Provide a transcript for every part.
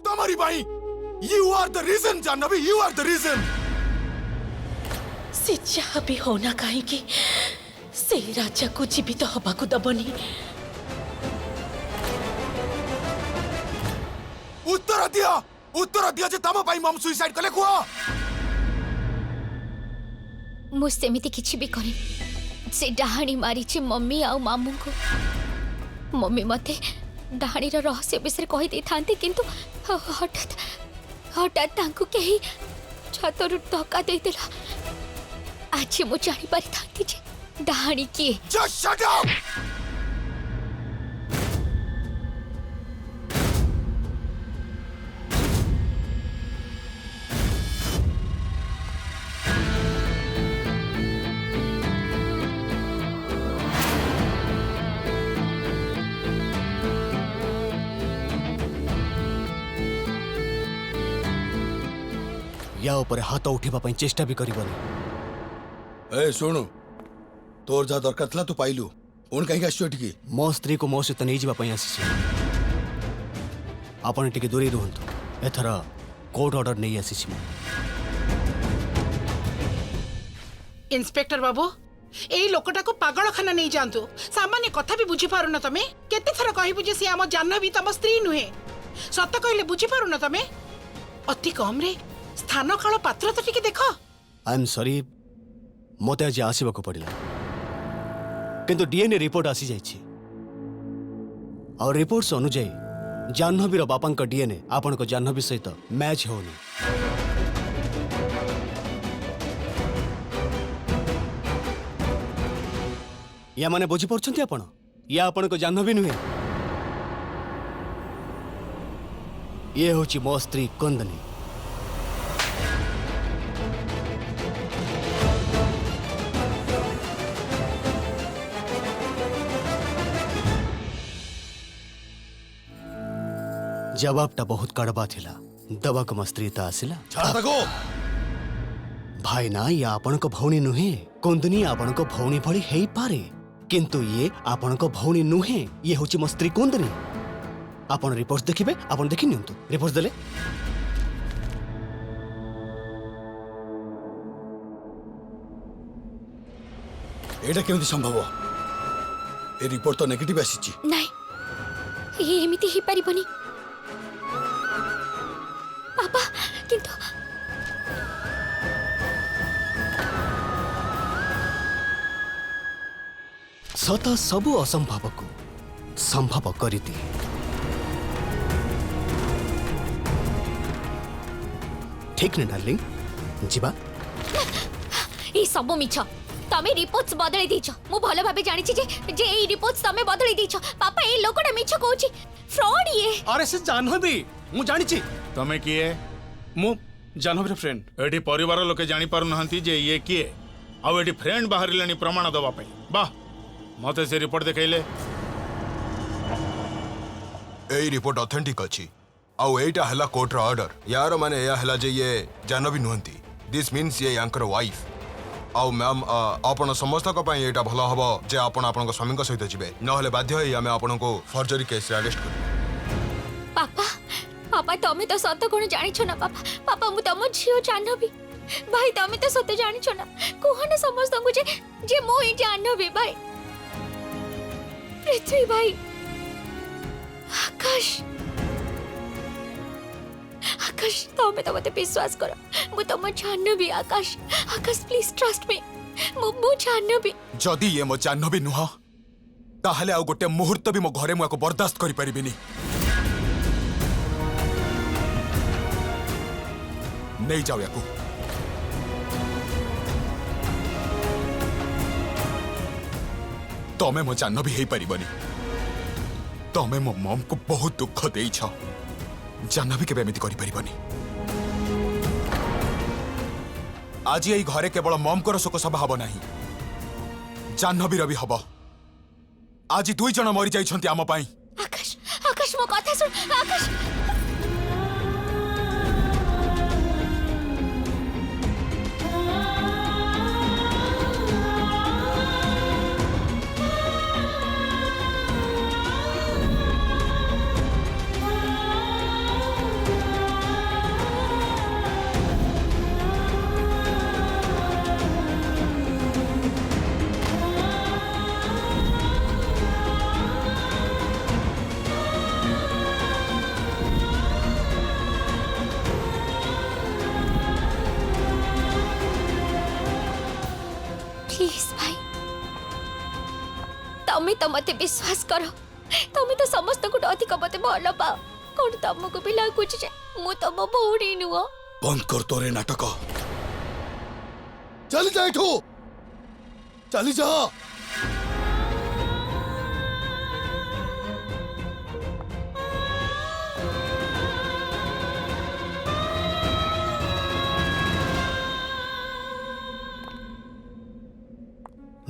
तुम्हारी भाई। You are the reason Janvi, you are the reason। से जहाँ भी होना कहीं से राजा को जीवित हवा को दबनी। उत्तर दिया जे तम भाई मम सुइसाइड कले कुआ। मु सेमिति किछि भी करी से डाहाणी मारी मम्मी आ मामू को। मम्मी मते डाहाणी रहस्य विषय कही दे थांती किंतु हठात हठात तांको केही छतरु धक्का दे देला। आज मु जानि पारि थांती जे डाहाणी किए। Just shut up। या ऊपर हाथ उठेबा पई चेष्टा भी करिबनी। ए सुनु, तोर जा दरकार थला तू पाइलु। उन कहीं आसो टिके। मो स्त्री को मो सहित नहीं जीवा पई आसी। आपण टिके दूरी रहंतु। एथर कोर्ट ऑर्डर नहीं आसी। इंस्पेक्टर बाबू, ए लोकटा को पागलखाना नहीं जानतु। सामान्य कथा भी बुझी पारुन तमे। केते थरा कहिबु जे से आम जाह्नवी तम स्त्री नुहे। सत कहले बुझी पारुन तमे। अति कम रे स्थान काल पात्र तो टिके देखो। आई एम सॉरी, मते आज आसीबा को पड़िला। किंतु डीएनए रिपोर्ट आसी जाइछि और रिपोर्ट्स अनुसार जाह्नवीर बापा का डीएनए आपण को जाह्नवी सहित मैच होनी। या माने बुझी पड़छंती आपण? या आपण को जाह्नवी नुहे। ये होची मो स्त्री कंदनी। जवाबटा बहुत कड़बा थिला। दवा को स्त्री तो आसिला। भाई ना ये आपण को भौणी नुहे। कुंदनी आपण को भौणी भली हेई पारे किंतु ये आपण को भौणी नुहे। ये होची मो स्त्री कुंदनी। आपण रिपोर्ट देखिबे। आपण देखि नियंतु रिपोर्ट देले। एटा केमति संभव? ए रिपोर्ट तो नेगेटिव आसीची। नहीं ये एमिति ही परिबनी पापा। किंतु सता सबु असंभव को संभव करिती। ठीक ने डार्लिंग जीवा। ये सब मिछ। तमे रिपोर्ट्स बदलै दिछ। मु भलो भाबे जानि छी जे ए रिपोर्ट्स तमे बदलै दिछ। पापा ए लोकटा मिछ कहूची फ्रॉड ये। अरे से जाह्नवी मु जानि छी। तमे किए? मु जाह्नवीर फ्रेंड। एठी परिवार लोके जानि पारु नहंती जे ये किए। आ एठी फ्रेंड बाहरिलानी प्रमाण दबा पई। वाह मते से रिपोर्ट देखैले। ए रिपोर्ट ऑथेंटिक अछि। आउ एटा हला कोर्ट रा ऑर्डर। यार माने या हला जे ये जाह्नवी नुहंती। दिस मीन्स ये यांकर वाइफ। आउ मैम आपण समस्त को पई एटा भलो हबो जे आपण आपण को स्वामी को सहित जिवे। न हले बाध्य होई हमें आपण को फॉर्जरी केस रे अरेस्ट कर। पापा पापा तमे तो सत कोन जानि छ ना पापा। पापा मु तम झियो जाह्नवी। भाई तमे तो सत जानि छ ना। कोहन समस्त को जे मो ही जाह्नवी भाई। पृथ्वी भाई आकाश आकाश तमे तो मते विश्वास करो। मु तम जाह्नवी आकाश। आकाश प्लीज ट्रस्ट मी। मु जाह्नवी। जदी ये मो जाह्नवी नुह ताहले आ गोटे मुहूर्त भी मो घरे मु को बर्दाश्त करि परिबिनी। नहीं जाओ याकू। तमे मो जाह्नवी हेई परिबनी। तमे मो मम को बहुत दुख देइछ। जाह्नवी केबे एमिति करि परिबनी। आज यही घरे केवल मम को शोक सभा हब नाही, जाह्नवीर भी हब। आज 2 जण मरी जाइछंती आम पई। आकाश आकाश मो कथा सुन। आकाश तमें तो मत विश्वास कर तमें तो समस्त को अधिक मत भल पाओ कौन तुमको भी लगुच जे मु तुम भौणी नुह बंद कर तोरे नाटक चली जा एठू चली जा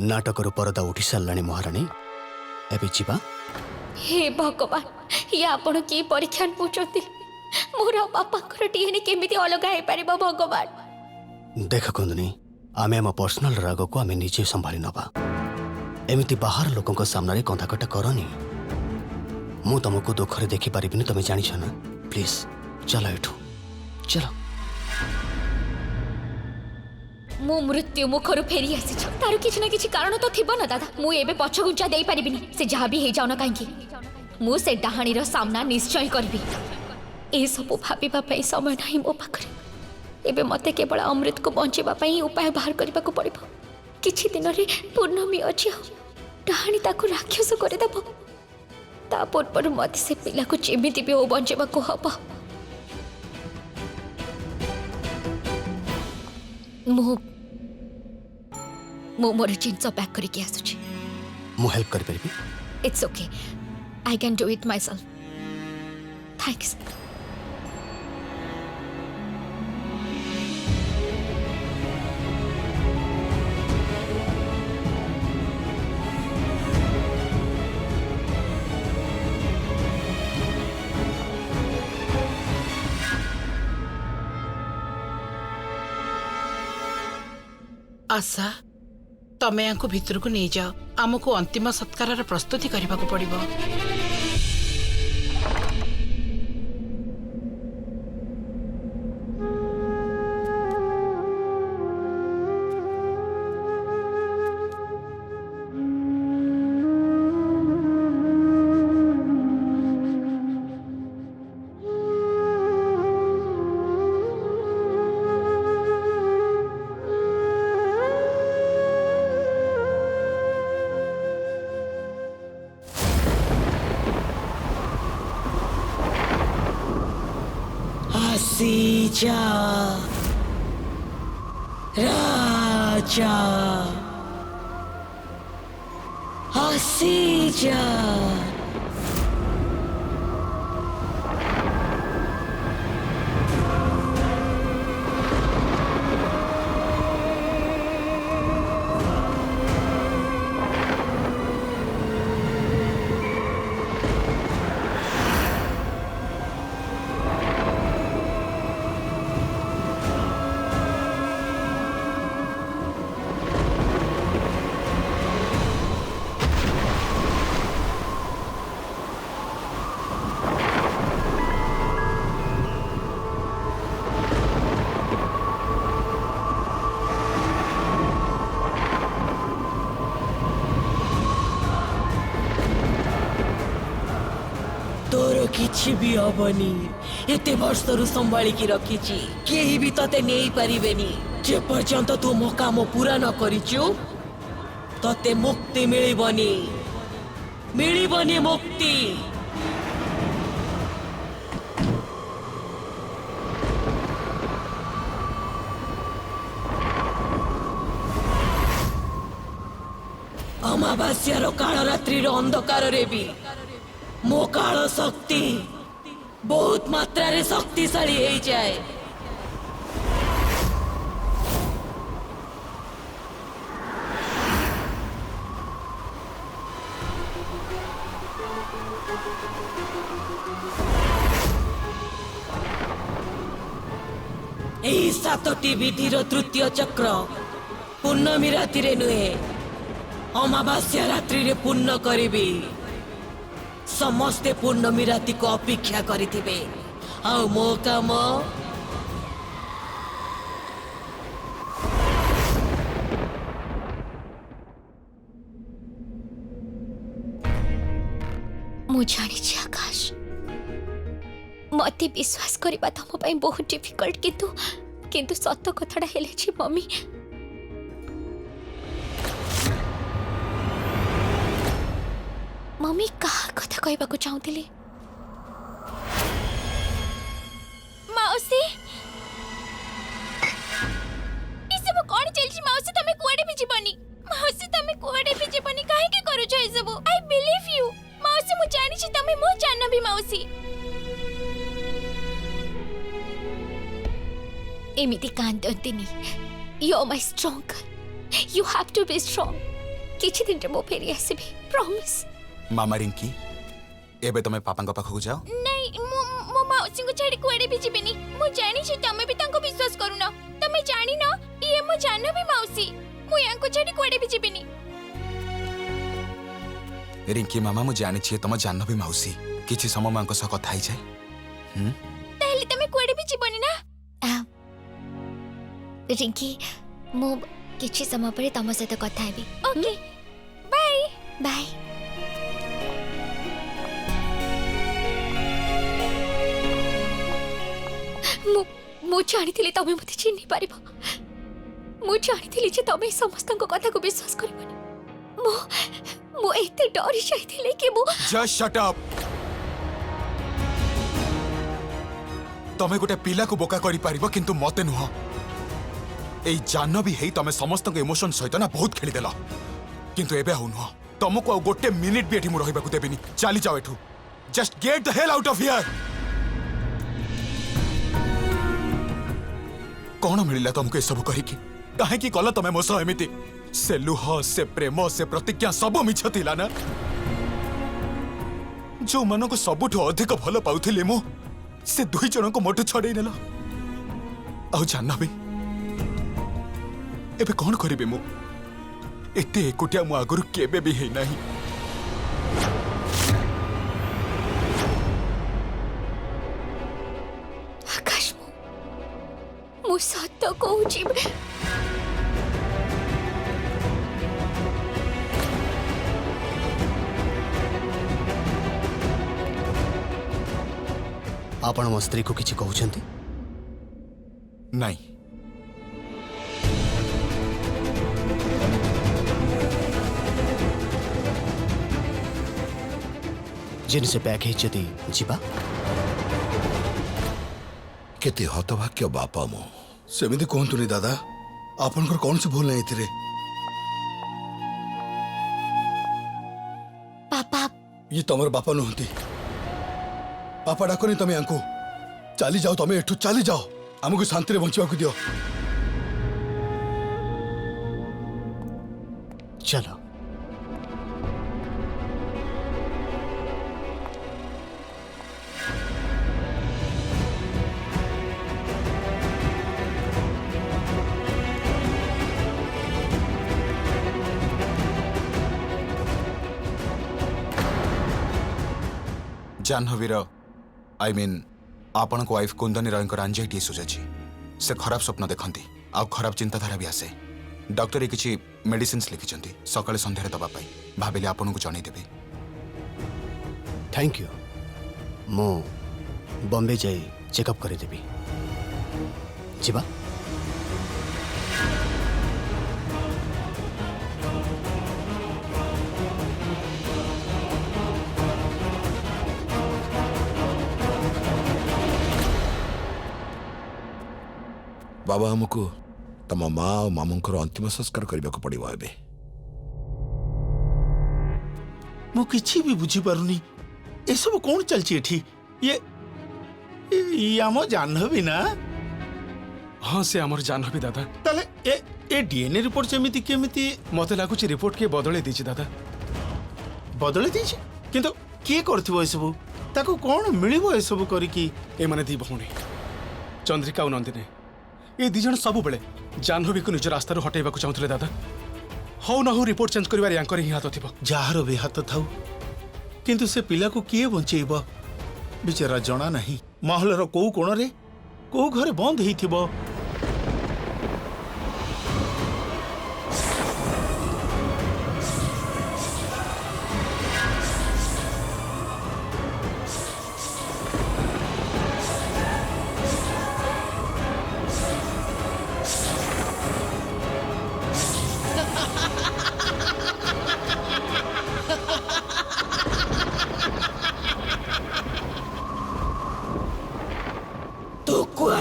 नाटकर परदा उठी साराणी महाराणी एबे जीवा हे भगवान ये आपण की परीक्षा पूछती मोर बापा डीएनए केमिति अलग हो पार भगवान देख कुंदनी आमे आम पर्सनल राग को आमे निजे संभाली नबा एमिति बाहर लोकों सामने कंधाकटा करनी मु तुमको दुखरे देखी पारिबिनी तुम जानिछ ना प्लीज चलो एठू चलो मु मृत्यु मुखरु फेरी आसी तार किछि ना किछि कारण तो थिबो ना दादा मु एबे पछगुंचा देई पारिबिनी से जहा भी हे जाउ ना काहेकि मु से डाहाणी रो सामना निश्चय करबी ए सब भाबिबा पई समय नाही मो पाखरे एबे मते केवल अमृत को बंचेबा पई उपाय बाहर करबा को पड़िबो किछि दिन रे पूर्णमी अछि डाहाणी ताको राक्षस करे देबो ता पर मते से पिला को जेमिति भी ओ बंचेबा को हबो मु मोर जिनस पैक करके आसुची मु हेल्प कर परबी it's okay I can do it myself thanks Asha तमे यांको भितर को नहीं जाओ आमको अंतिम सत्कार प्रस्तुति करने को पड़िबो सीजा राजा हसीजा तोर किछि भी हबनी एते वर्षरु संभाळिकी रखिछि केही भी तते नेई परिबेनी जे पर्यंत तू मो काम पूरा न करिछु तते मुक्ति मिलिबनी मुक्ति अमावास्यार काल रात्रि अंधकार रे भी मो काल शक्ति बहुत मात्रा रे शक्तिशाली हो जाए एही सातटी विधिर तृतीय चक्र पूर्णमी राति रे नुहे अमावास्या रात्रि रे पूर्ण करिबी समस्ते पूर्णमी राति को अपेक्षा करिथिबे आ मो काम मु जानी आकाश मते विश्वास करबा तम पई बहुत डिफिकल्ट किंतु सत्य कथाटा हेले छी मम्मी मम्मी कहा कथा कहबाकू चाहूथिले माउसी ई सब कोन चलछि माउसी तमे कोडे भी जीवनी माउसी तमे कोडे भी जीवनी काहे के करू छै सब आई बिलीव यू माउसी मु जानि छी तमे मो जानबी माउसी एमिति कांदंतिनी you are my strong you have to be strong किछि दिन रे मो फेरी आसीबी प्रॉमिस मामा रिंकी एबे तमे पापा पाखक जाओ नहीं मो माउसी को छाड़ी कोडे भी जीबेनी मु जानि छी तमे भी तांको विश्वास करूना तमे जानि न ये मो जानबी माउसी मु यांको छाड़ी कोडे भी जीबेनी रिंकी मामा मु जानि छी तम जानबी माउसी किछि समय मांको स कथा ही जाय ताहले तमे कोडे भी जीबनी ना रिंकी मो किछि समय पर तम सहित कथा हेबी ओके बाय बाय मु जानी तमे मते चिन्हि पारिबो मु जानी जे तमे समस्त कथा को विश्वास करबनी मु एते डरी जाइथिले कि मु जस्ट शट अप तमे गोटे पिला को बोका करि पारिबो किंतु मते नुह ए जानबी हेई तमे समस्त इमोशन सहित ना बहुत खेली देला किंतु एबे हो नुह तुमको आ गोटे मिनिट भी एठी मु रहिबा को देबिनी चली जाओ एठू just get the hell out of here कौन मिलिला तुमको ए सब कहि कि काहे कि कल तमे मोस एमिति से लुह से प्रेम से प्रतिज्ञा सब मिछ थिला ना जो मन को सबुठो अधिक भल पाउथिले मु से दुई जन को मोटू छड़े नेला आउ जानबी एबे कौन करिबे मु एते एकुटिया मु आगुरु केबे भी हेई नाही आकाश मु सत्य कहूची आपण मो स्त्री को किछि कहउछंती नहीं जिन से पैक हेचती जीवा केते हतभाग्य बापा मो सेमिति कहंतुनी दादा आपनकर कौन से भूल नहीं थिरे पापा ये तमर बापा नहंती पापा डाकनी तमे आंको चली जाओ तमे एठू चली जाओ हमको शांति रे बंचिबा को दियो चलो जाह्नवीर आई मीन आपण को वाइफ कुंदनी रॉय एंजाइटी सुझाची से खराब स्वप्न देखती आ खराब चिंताधारा भी आसे डॉक्टर किसी मेडिसिन लिखिं सकाଳେ ସନ୍ଧ୍ୟାରେ दबा पाई भाविले आपन को जणै देबे थैंक यू मो बॉम्बे जाई चेकअप करे देबी जीवा बाबा हमको तम माँ और मामूंकर अंतिम संस्कार करने को पड़ो ए मु किछि भी बुझी पारुनी ए सब कोन चलछि एठी ये आम जाह्नवी ना हाँ से आमर जाह्नवी दादा ताले ए डीएनए रिपोर्ट सेमिति केमिति मते लागुची रिपोर्ट के बदले दीची दादा बदले दीछि किंतु के करथिबो ए सब ताको कोन मिलिबो ए सब करिकि ए माने दी भौणी चंद्रिका और नंदिनी ये दी जन सब बेले जाह्नवी को निज रास्ता हटेबा को चाहूले दादा हौ ना हौ रिपोर्ट चेंज करिवार यांकर ही हाथ थिबो जार भी हाथ थाउ किंतु से पिला को किए बंचेब बिचारा जना नहीं महलर को कोण रे को घरे बंद हेइथिबो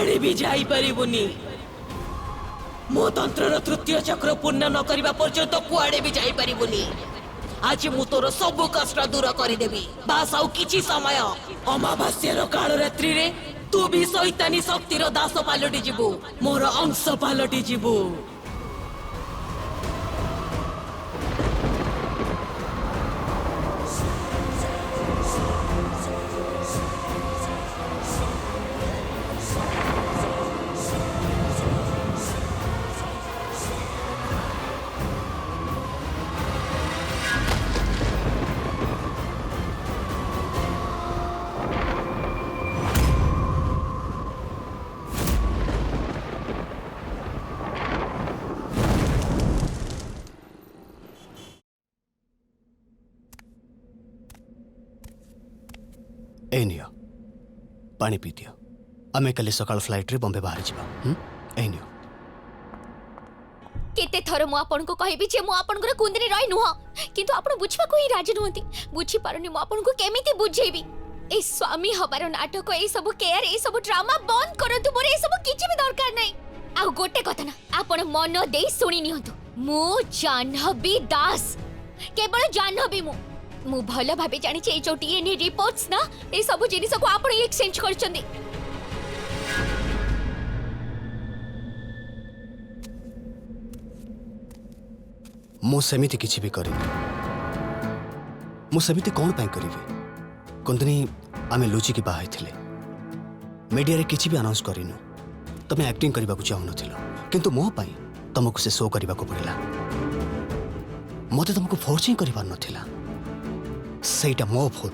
कुआड़े भी जाई परिबुनी मो तंत्रर तृतीय चक्र पूर्ण न करिबा पर्यंत कुआड़े भी जाई परिबुनी आज मु तोर सब कष्ट दूर करदेवी बास आउ किछि समय अमावास्यर काल रात्रि रे तू भी शैतानी शक्तिर दास पालटी जीवु मोर अंश पालटी जीवु ए नियो पानी पी दियो आमे कल सकाळ फ्लाइट रे बॉम्बे बाहर जिबा ए नियो केते थर मु आपन को कहबी जे मु आपन को कुंदनी रही नुह किंतु आपन बुझबा को ही राजी नहंती बुझी पारुनी मु आपन को केमिति बुझेबी ए स्वामी हबार नाटक ए सब केयर ए सब ड्रामा बंद करंतु मोर ए सब किछि भी दरकार नै आ गोटे कथा ना आपन मन देई सुनी निहंतु मु जाह्नवी दास केवल जाह्नवी मु भल भाबे जानि छै जो डीएनए रिपोर्ट्स ना ए सब जिनिस को आपन एक्सचेंज करचंदी मु सेमिति किछि भी करिनी मु सेमिति कोन पय करिवि कुंदनी आमे लुचि की बाहाई थिले मीडिया रे किछि भी अनाउंस करिनु तमे एक्टिंग करबा को चाहु नथिलो किंतु मो पय तमको से शो करबा को पड़िला मते तमको फोर्सिंग करबा नथिला सेटा मो भूल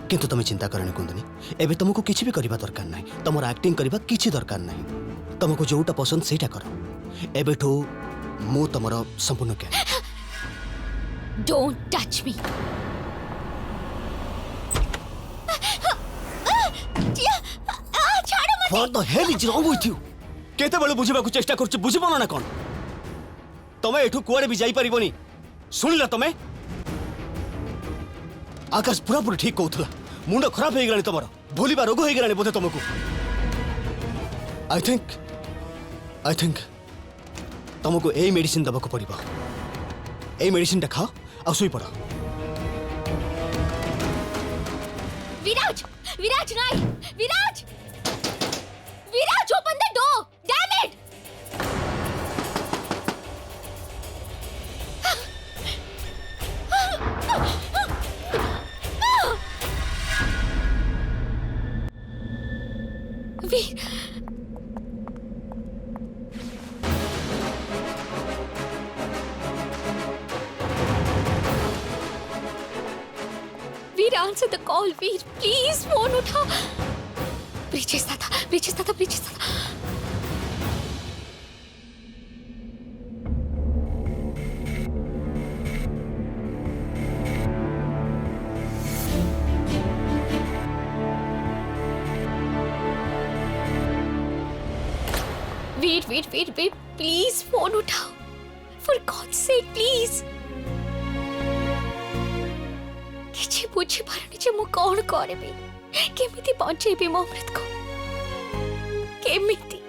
किंतु तमे चिंता करनी कुंदनी एबे तमको किछि भी करबा दरकार नै तमर एक्टिंग करबा किछि दरकार नै तमको जोटा पसंद सेटा करो एबेठो मु तमर संपूर्ण के don't touch me What the hell is wrong with you? केते बेले बुझिबा को चेष्टा करछ बुझिबो ना कोन तमे एठु कुआरे भी जाई परिबोनी सुनिला तमे आकाश पूरा पूरा ठीक कहउथला मुंड खराब होई गलानी तमरो भूलिबा रोग होई गलानी बोधे तमको आई थिंक तमको ए मेडिसिन दबा को पड़िबो ए मेडिसिन ता खाओ आ सोई पड़ो विराज विराज नहीं Viraj Viraj open the door damn it Veer Veer answer the call Veer please phone उठा ब्रिजेश दादा वीर प्लीज फोन उठाओ फॉर गॉड सेक प्लीज किछि बुझी पारनी जे मु कोन करबी केमिति पहुंचेबी मो अमृत को केमिति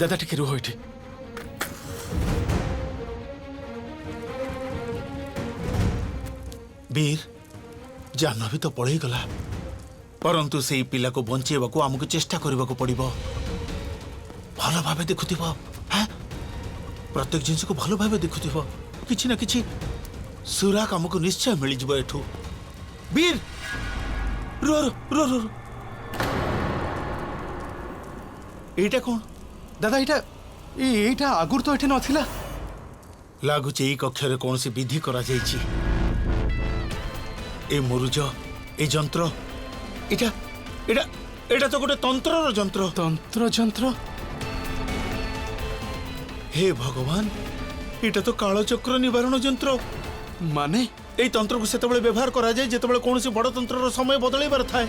दादा टिके रुह एठी वीर जाह्नवी तो पळई गला परंतु सेई पिला को बंचेबा को हमको चेष्टा करबा को पड़िबो भलो भाबे देखुथिबो हैं प्रत्येक जिंस को भलो भाबे देखुथिबो किछि ना किछि सुराक हमको निश्चय मिल जिवो एठू वीर रो रो रो रो एटा कोन दादा एटा आगुर तो एठे नथिला लागु चे कक्षरे कोनसी विधि करा जाईची ए मुरुज ए जंत्र एटा एटा एटा तो गोटे तंत्रर जंत्र हे भगवान एटा तो कालचक्र निवारण जंत्र माने ए तंत्र को सेतबेले व्यवहार करा जाय जेतबेले कोनसी बड़ तंत्रर समय बदलैबार थाए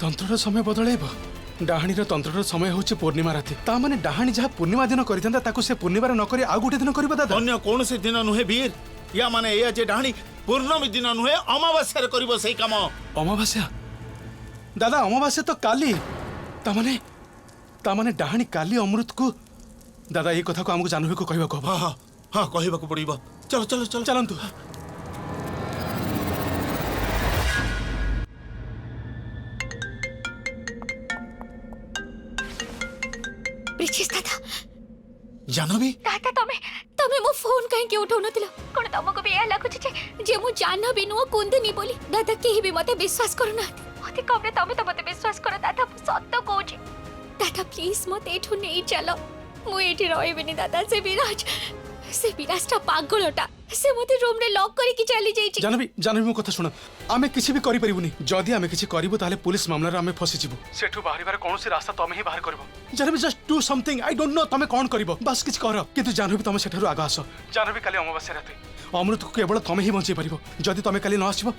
तंत्रर समय बदलैब डाहाणीर तंत्रर समय होची पूर्णिमा राति ता माने डाहाणी जहा पूर्णिमा दिन करिथंदा ताको से पूर्णिमा न करी आ गुटे दिन करबा दादा अन्य कोनसी दिन नुहे वीर या माने एया जे डाहणी पूर्णमी दिन नुहे अमावास्या करिवो सेही काम अमावास्या दादा अमावास्या तो काली तामाने डाहाणी काली अमृत को दादा ये कथा को हमको जाह्नवी को कहबा को हाँ हाँ हाँ कहबाकू पड़िबो चलो चलो चलो चलंतु ब्रिजेश दादा जानवी दादा तमे तमे मो फोन कहीं के उठाउ नथिलो कोन तमको भी या लागु छे जे मु जाह्नवी नुह कुंदनी बोली दादा केही भी मते विश्वास करू ना अति कमरे तमे तो मते विश्वास करो दादा मु सत्य कहू छी दादा प्लीज मते एठु नै चलो मु एठी रहबिनी दादा से विराजटा पागलटा से मते रूम रे लॉक करी कि चली जाई छी जाह्नवी मो कथा सुन आमे किछि भी करि परिबुनी जदी आमे किछि करिवो ताले पुलिस मामला रे आमे फसी जिवो सेठु बाहरिबार कोनोसी रास्ता तमे ही बाहर करबो Jahnavi just do something I don't know तमे कोन करिवो बस किछि कर किंतु जाह्नवी तमे सेठरु आगा आसो जाह्नवी काली अमावास्या राते अमृत को केवल तमे ही बंचै परिबो जदी तमे काली न आसीबो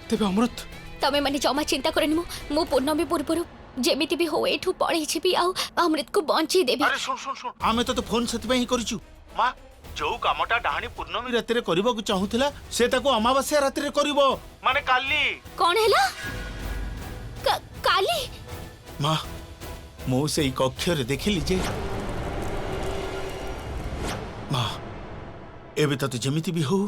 तेबे अमृत तमे माने जमा चिंता करनी मु पूर्णमी पूर्वरु जेमिति भी हो एठु पळै छी भी आ अमृत को बंची देबी अरे सुन सुन सुन आमे तो फोन सेति पई ही करिछु मां जो कामटा डाहणी पूर्णमी राति रे करबो चाहूतिला से ताको अमावास्या राति रे करबो माने काली कोन हैला काली मां मो सेई कक्ष रे देखिली जे मां एबे तो जेमिति भी हो